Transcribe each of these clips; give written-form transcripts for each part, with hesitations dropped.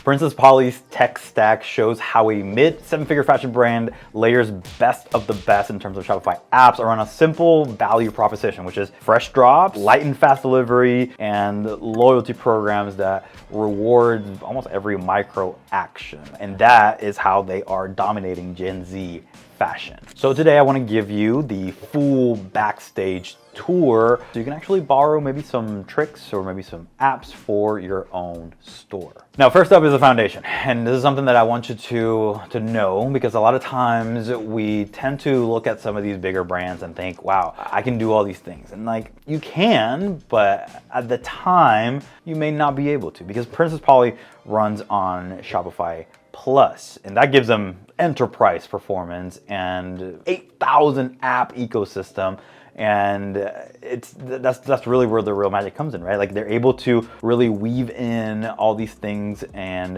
Princess Polly's tech stack shows how a mid-seven-figure fashion brand layers best of the best in terms of Shopify apps around a simple value proposition, which is fresh drops, light and fast delivery, and loyalty programs that reward almost every micro action. And that is how they are dominating Gen Z fashion. So today I want to give you the full backstage tour so you can actually borrow maybe some tricks or maybe some apps for your own store. Now, first up is the foundation. And this is something that I want you to know, because a lot of times we tend to look at some of these bigger brands and think, wow, I can do all these things. And like, you can, but at the time you may not be able to, because Princess Polly runs on Shopify Plus, and that gives them enterprise performance and 8,000 app ecosystem. And that's really where the real magic comes in, right? Like, they're able to really weave in all these things and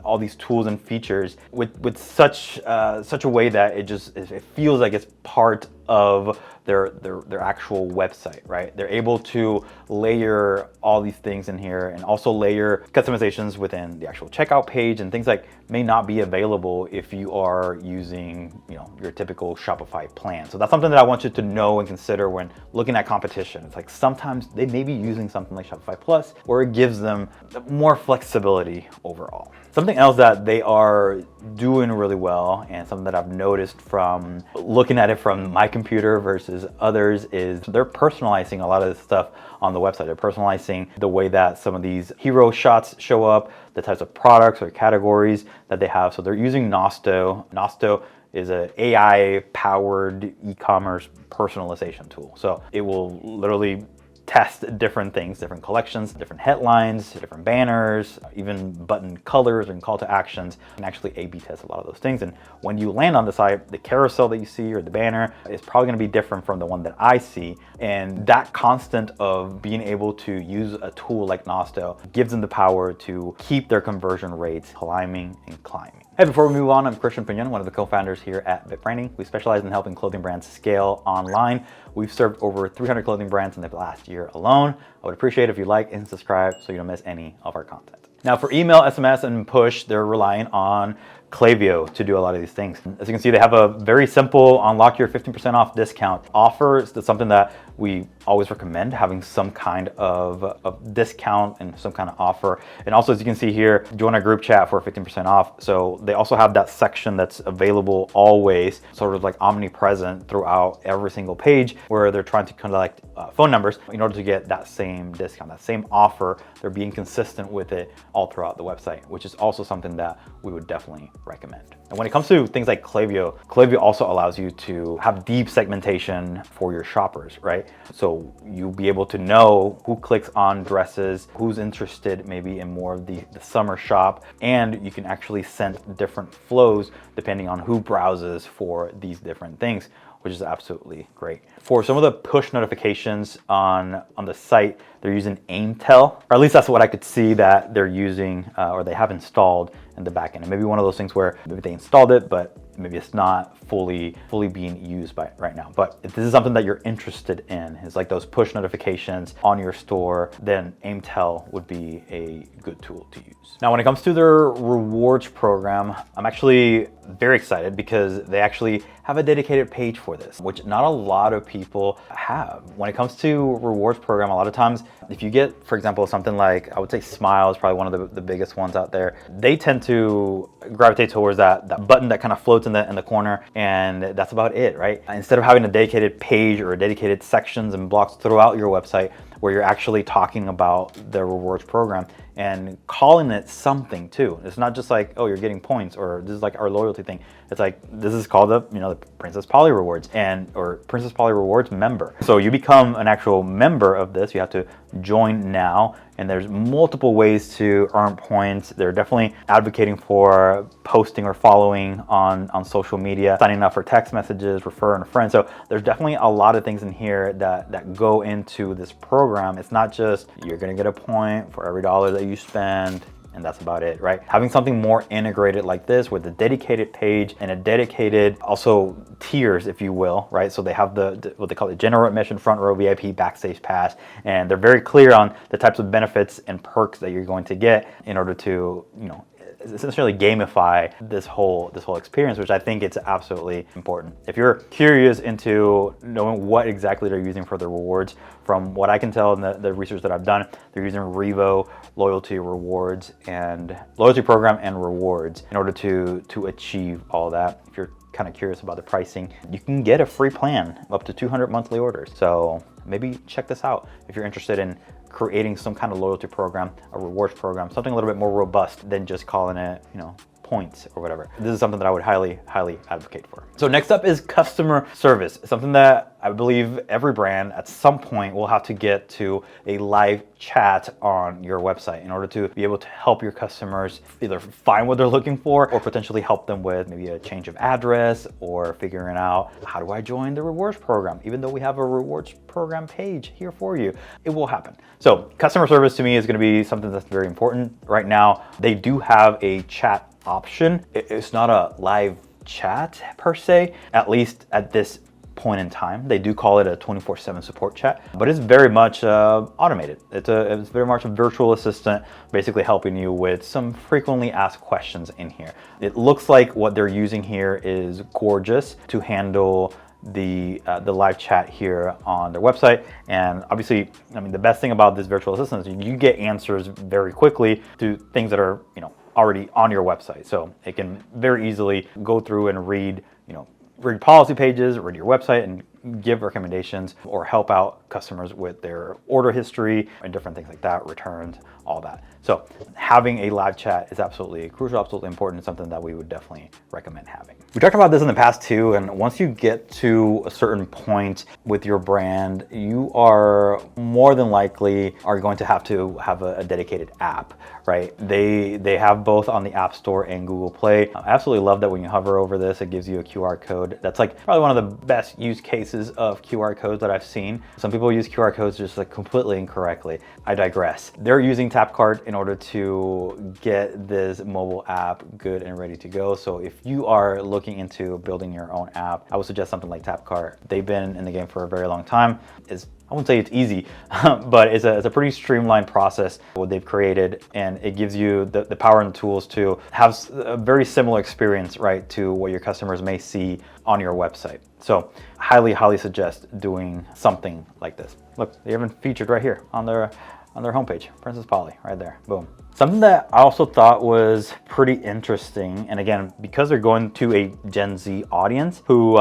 all these tools and features with such a way that it feels like it's part of their actual website, right? They're able to layer all these things in here and also layer customizations within the actual checkout page and things like may not be available if you are using, your typical Shopify plan. So that's something that I want you to know and consider when looking at competition. It's like sometimes they may be using something like Shopify Plus, where it gives them more flexibility overall. Something else that they are doing really well, and something that I've noticed from looking at it from my computer versus others, is they're personalizing a lot of this stuff on the website. They're personalizing the way that some of these hero shots show up, the types of products or categories that they have. So they're using Nosto. Nosto is an AI-powered e-commerce personalization tool. So it will literally test different things, different collections, different headlines, different banners, even button colors and call to actions, and actually A/B test a lot of those things. And when you land on the site, the carousel that you see or the banner is probably going to be different from the one that I see. And that constant of being able to use a tool like Nosto gives them the power to keep their conversion rates climbing and climbing. Hey, before we move on, I'm Christian Pignon, one of the co-founders here at BitBranding. We specialize in helping clothing brands scale online. We've served over 300 clothing brands in the last year alone. I would appreciate it if you like and subscribe so you don't miss any of our content. Now, for email, SMS, and push, they're relying on Klaviyo to do a lot of these things. As you can see, they have a very simple unlock your 15% off discount offer. That's something that we always recommend, having some kind of discount and some kind of offer. And also, as you can see here, join our group chat for 15% off. So they also have that section that's available always, sort of like omnipresent throughout every single page, where they're trying to collect phone numbers in order to get that same discount, that same offer. They're being consistent with it all throughout the website, which is also something that we would definitely recommend. And when it comes to things like Klaviyo, Klaviyo also allows you to have deep segmentation for your shoppers, right? So you'll be able to know who clicks on dresses, who's interested maybe in more of the summer shop, and you can actually send different flows depending on who browses for these different things, which is absolutely great. For some of the push notifications on the site, they're using Aimtel, or at least that's what I could see that they're using or they have installed in the backend. And maybe one of those things where maybe they installed it, but maybe it's not fully being used right now. But if this is something that you're interested in, is like those push notifications on your store, then Aimtel would be a good tool to use. Now, when it comes to their rewards program, I'm actually very excited because they actually have a dedicated page for this, which not a lot of people have. When it comes to rewards program, a lot of times, if you get, for example, something like, I would say Smile is probably one of the biggest ones out there. They tend to gravitate towards that button that kind of floats in the corner, and that's about it, right? Instead of having a dedicated page or dedicated sections and blocks throughout your website where you're actually talking about the rewards program and calling it something too. It's not just like, oh, you're getting points, or this is like our loyalty thing. It's like, this is called the Princess Polly Rewards or Princess Polly Rewards member. So you become an actual member of this. You have to join now, and there's multiple ways to earn points. They're definitely advocating for posting or following on social media, signing up for text messages, referring a friend. So there's definitely a lot of things in here that go into this program. It's not just you're gonna get a point for every dollar that you spend, and that's about it, right? Having something more integrated like this with a dedicated page and a dedicated also tiers, if you will, right? So they have the what they call the general admission, front row, VIP, backstage pass, and they're very clear on the types of benefits and perks that you're going to get in order to, essentially gamify this whole experience, which I think it's absolutely important. If you're curious into knowing what exactly they're using for the rewards, from what I can tell in the research that I've done, they're using Revo loyalty program and rewards in order to achieve all that. If you're kind of curious about the pricing, you can get a free plan up to 200 monthly orders. So maybe check this out if you're interested in creating some kind of loyalty program, a rewards program, something a little bit more robust than just calling it, points or whatever. This is something that I would highly advocate for. So next up is customer service, something that I believe every brand at some point will have to get to a live chat on your website in order to be able to help your customers either find what they're looking for or potentially help them with maybe a change of address or figuring out, how do I join the rewards program? Even though we have a rewards program page here for you, it will happen. So customer service to me is going to be something that's very important. Right now, they do have a chat option. It's not a live chat per se, at least at this point in time. They do call it a 24/7 support chat, but it's very much automated. It's very much a virtual assistant, basically helping you with some frequently asked questions in here. It looks like what they're using here is gorgeous to handle the live chat here on their website. And obviously, the best thing about this virtual assistant is you get answers very quickly to things that are, already on your website. So it can very easily go through and read policy pages, read your website, and give recommendations or help out customers with their order history and different things like that, returns, all that. So having a live chat is absolutely crucial, absolutely important, something that we would definitely recommend having. We talked about this in the past too, and once you get to a certain point with your brand, you are more than likely are going to have a dedicated app, right? They have both on the App Store and Google Play. I absolutely love that when you hover over this, it gives you a QR code. That's like probably one of the best use cases of QR codes that I've seen. Some people use QR codes just like completely incorrectly. I digress. They're using TapCard in order to get this mobile app good and ready to go. So if you are looking into building your own app, I would suggest something like TapCard. They've been in the game for a very long time. I wouldn't say it's easy, but it's a pretty streamlined process what they've created, and it gives you the power and the tools to have a very similar experience, right, to what your customers may see on your website. So highly suggest doing something like this. Look, they even featured right here on their homepage, Princess Polly, right there, boom. Something that I also thought was pretty interesting, and again, because they're going to a Gen Z audience who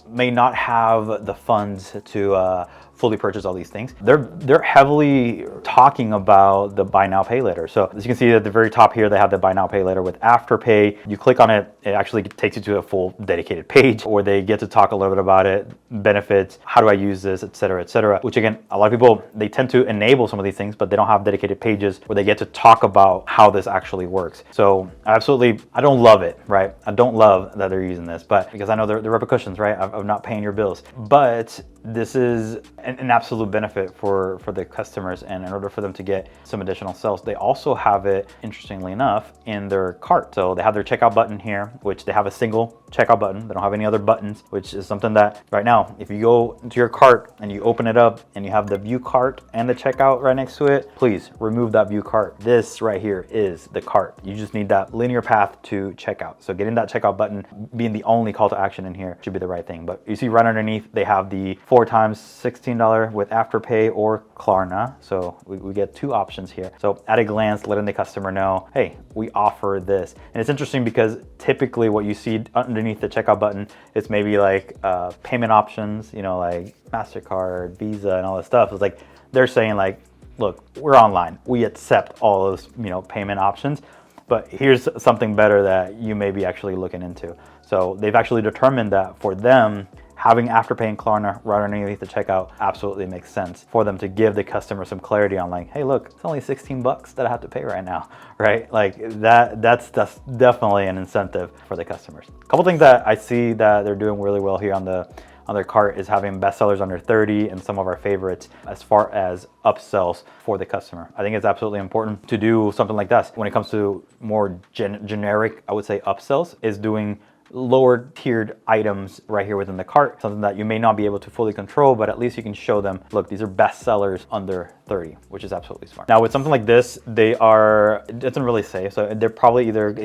may not have the funds to fully purchase all these things, they're heavily talking about the buy now pay later. So as you can see at the very top here, they have the buy now pay later with Afterpay. You click on it, it actually takes you to a full dedicated page where they get to talk a little bit about it, benefits, how do I use this, etc., etc. Which again, a lot of people, they tend to enable some of these things, but they don't have dedicated pages where they get to talk about how this actually works. So I don't love it, right? I don't love that they're using this, but because I know the repercussions, right, of not paying your bills. But this is an absolute benefit for the customers, and in order for them to get some additional sales, they also have it, interestingly enough, in their cart. So they have their checkout button here, which they have a single checkout button. They don't have any other buttons, which is something that right now, if you go into your cart and you open it up and you have the view cart and the checkout right next to it, please remove that view cart. This right here is the cart. You just need that linear path to checkout. So getting that checkout button being the only call to action in here should be the right thing. But you see right underneath, they have the 4 times $16 with Afterpay or Klarna. So we get 2 options here. So at a glance, letting the customer know, hey, we offer this. And it's interesting because typically what you see underneath the checkout button, it's maybe like payment options, like MasterCard, Visa, and all this stuff. It's like they're saying like, look, we're online. We accept all those, payment options, but here's something better that you may be actually looking into. So they've actually determined that for them, having Afterpay and Klarna right underneath the checkout absolutely makes sense for them to give the customer some clarity on like, hey, look, it's only $16 that I have to pay right now, right? Like that's definitely an incentive for the customers. A couple things that I see that they're doing really well here on their cart is having bestsellers under 30 and some of our favorites as far as upsells for the customer. I think it's absolutely important to do something like this. When it comes to more generic, I would say upsells, is doing lower tiered items right here within the cart, something that you may not be able to fully control, but at least you can show them, look, these are best sellers under 30, which is absolutely smart. Now with something like this, it doesn't really say, so they're probably either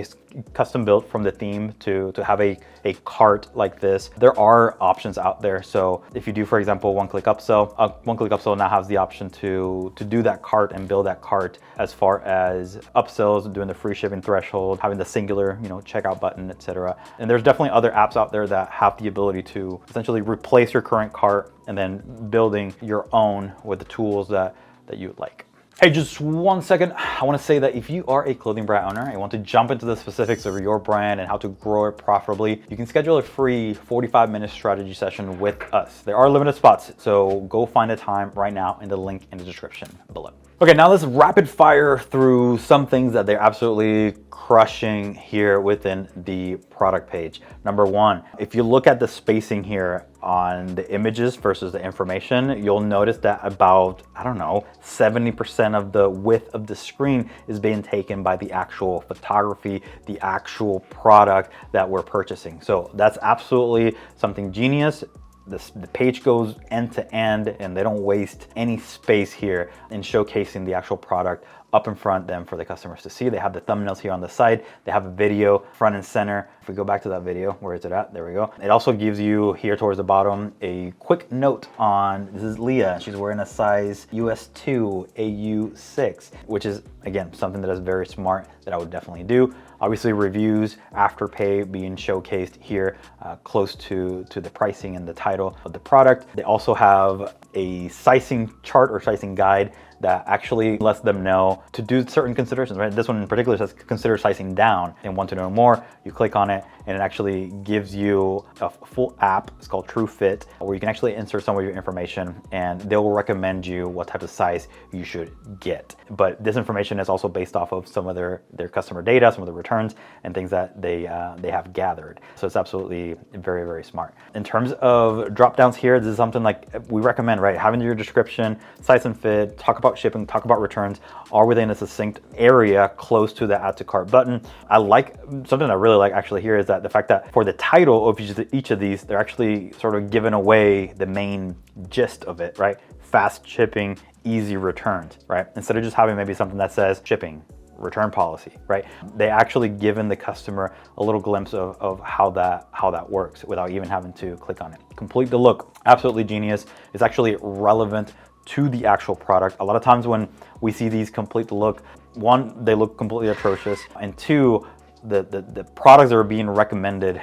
custom built from the theme to have a cart like this. There are options out there. So if you do, for example, one-click upsell now has the option to do that cart and build that cart, as far as upsells, doing the free shipping threshold, having the singular, checkout button, etc. And there's definitely other apps out there that have the ability to essentially replace your current cart and then building your own with the tools that you would like. Hey, just 1 second. I want to say that if you are a clothing brand owner and want to jump into the specifics of your brand and how to grow it profitably, you can schedule a free 45-minute strategy session with us. There are limited spots, so go find a time right now in the link in the description below. Okay, now let's rapid fire through some things that they're absolutely crushing here within the product page. Number one, if you look at the spacing here on the images versus the information, you'll notice that about, 70% of the width of the screen is being taken by the actual photography, the actual product that we're purchasing. So that's absolutely something genius. The page goes end to end and they don't waste any space here in showcasing the actual product up in front then for the customers to see. They have the thumbnails here on the side. They have a video front and center. If we go back to that video, where is it at? There we go. It also gives you here towards the bottom a quick note on, this is Leah. She's wearing a size US 2, AU 6, which is, again, something that is very smart that I would definitely do. Obviously, reviews, Afterpay being showcased here close to the pricing and the title of the product. They also have a sizing chart or sizing guide that actually lets them know to do certain considerations, right? This one in particular says consider sizing down, and want to know more, you click on it and it actually gives you a full app. It's called True Fit, where you can actually insert some of your information and they will recommend you what type of size you should get. But this information is also based off of some of their customer data, some of the returns and things that they have gathered. So it's absolutely very, very smart. In terms of drop downs here, this is something like we recommend, right? Having your description, size and fit, talk about shipping, talk about returns, all within a succinct area close to the add to cart button. I like, something I really like actually here is that the fact that for the title of each of these, they're actually sort of giving away the main gist of it, right? Fast shipping, easy returns, right? Instead of just having maybe something that says shipping, return policy, right? They actually given the customer a little glimpse of how that works without even having to click on it. Complete the look, absolutely genius. It's actually relevant to the actual product. A lot of times when we see these complete the look, one, they look completely atrocious, and two, the products that are being recommended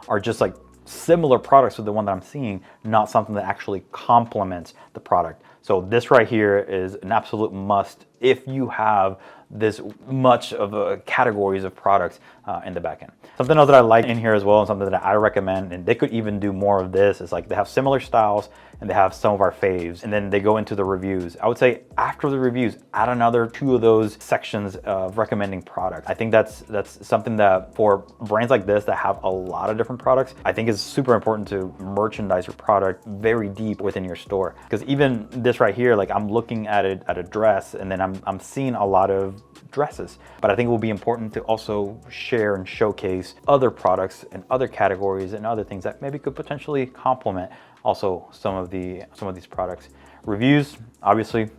are just like similar products to the one that I'm seeing, not something that actually complements the product. So this right here is an absolute must if you have this much of categories of products in the backend. Something else that I like in here as well, and something that I recommend, and they could even do more of this, is like they have similar styles and they have some of our faves, and then they go into the reviews. I would say after the reviews, add another 2 of those sections of recommending products. I think that's something that for brands like this that have a lot of different products, I think is super important to merchandise your product very deep within your store. Because even this right here, like I'm looking at a dress and then I'm seeing a lot of dresses, but I think it will be important to also share and showcase other products and other categories and other things that maybe could potentially complement also some of these products. Reviews, obviously,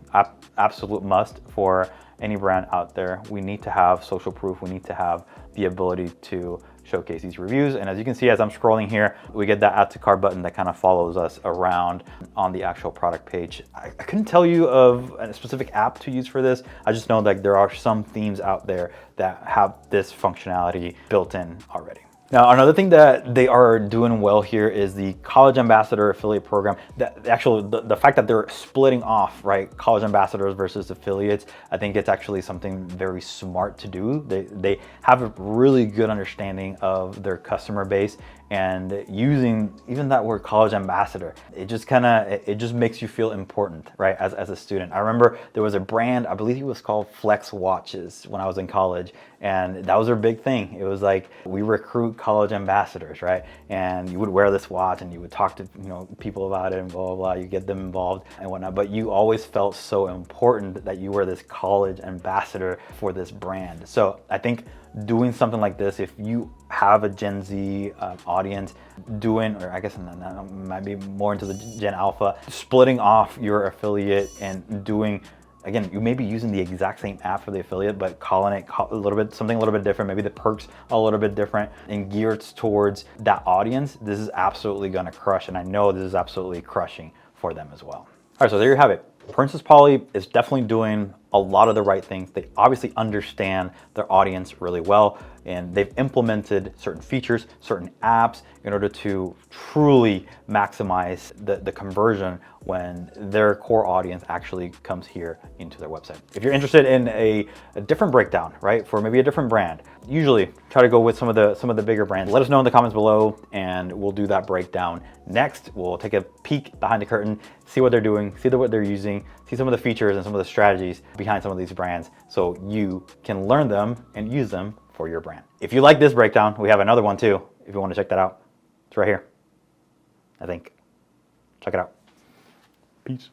absolute must for any brand out there. We need to have social proof. We need to have the ability to showcase these reviews. And as you can see, as I'm scrolling here, we get that add to cart button that kind of follows us around on the actual product page. I couldn't tell you of a specific app to use for this. I just know that there are some themes out there that have this functionality built in already. Now, another thing that they are doing well here is the college ambassador affiliate program. The fact that they're splitting off, right, college ambassadors versus affiliates, I think it's actually something very smart to do. They have a really good understanding of their customer base, and using even that word college ambassador, it just makes you feel important, right, as a student. I remember there was a brand, I believe it was called Flex Watches when I was in college, and that was their big thing. It was like, we recruit college ambassadors, right? And you would wear this watch and you would talk to people about it and blah, blah, blah. You get them involved and whatnot, but you always felt so important that you were this college ambassador for this brand. So I think doing something like this, if you have a Gen Z audience, or I guess that might be more into the Gen Alpha, splitting off your affiliate and doing, again, you may be using the exact same app for the affiliate, but calling it something a little bit different, maybe the perks a little bit different and geared towards that audience. This is absolutely gonna crush, and I know this is absolutely crushing for them as well. All right, so there you have it. Princess Polly is definitely doing a lot of the right things. They obviously understand their audience really well, and they've implemented certain features, certain apps in order to truly maximize the conversion when their core audience actually comes here into their website. If you're interested in a different breakdown, right, for maybe a different brand, usually try to go with some of the bigger brands. Let us know in the comments below, and we'll do that breakdown next. We'll take a peek behind the curtain, see what they're doing, see what they're using, see some of the features and some of the strategies behind some of these brands, so you can learn them and use them for your brand. If you like this breakdown, we have another one too. If you want to check that out, it's right here, I think. Check it out. Peace.